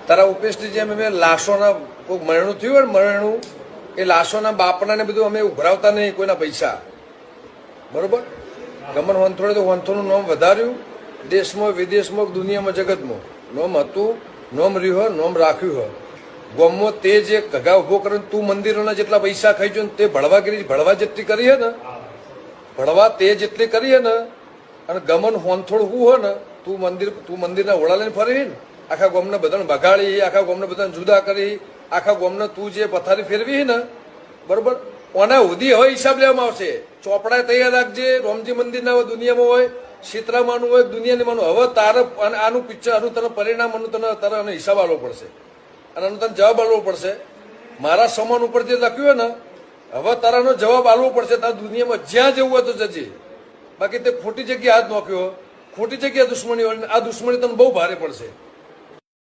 તારા ઉપેશની જેમ અમે લાશોના કોઈ મરણું થયું હોય ને મરણું એ લાશોના બાપના ને બધું અમે ઉભરાવતા નહીં કોઈના પૈસા, બરોબર? ગમન વંથોડે તો વંથોનું નામ વધાર્યું દેશમાં વિદેશમાં દુનિયામાં જગતમાં નોમ હતું, નોમ રહ્યું નોમ રાખ્યું હોય. ગોમમાં તે જે ઘગા ઉભો કરીને તું મંદિરોના જેટલા પૈસા ખાઈ જો તે ભળવાગીરી ભળવા જેટલી કરી હે ને, ભળવા તે જેટલી કરી હે ને, અને ગમન હોનથોડ હું હોય ને તું મંદિરના ઓળા લઈને ફરી ને આખા ગોમને બધાને ભગાડી, આખા ગોમને બધાને જુદા કરી, આખા ગોમને તું જે પથારી ફેરવી ને, બરોબર? ઓના હુદી હવે હિસાબ લેવામાં આવશે. ચોપડા તૈયાર રાખજે. રોમજી મંદિરના હોય, દુનિયામાં હોય, સીતરામાનું હોય, દુનિયાની માનું. હવે તારે આનું પિક્ચર, આનું તને પરિણામ, આનું તને તારે આનો હિસાબ આપવો પડશે અને આનો તને જવાબ આપવો પડશે. મારા સમાન ઉપર જે લખ્યું હોય ને હવે તારાનો જવાબ આપવો પડશે. તારે દુનિયામાં જ્યાં જવું હોય તો જજે. બાકી તે ખોટી જગ્યાએ હાથ નોખ્યો, ખોટી જગ્યાએ દુશ્મની હોય, આ દુશ્મની તને બહુ ભારે પડશે.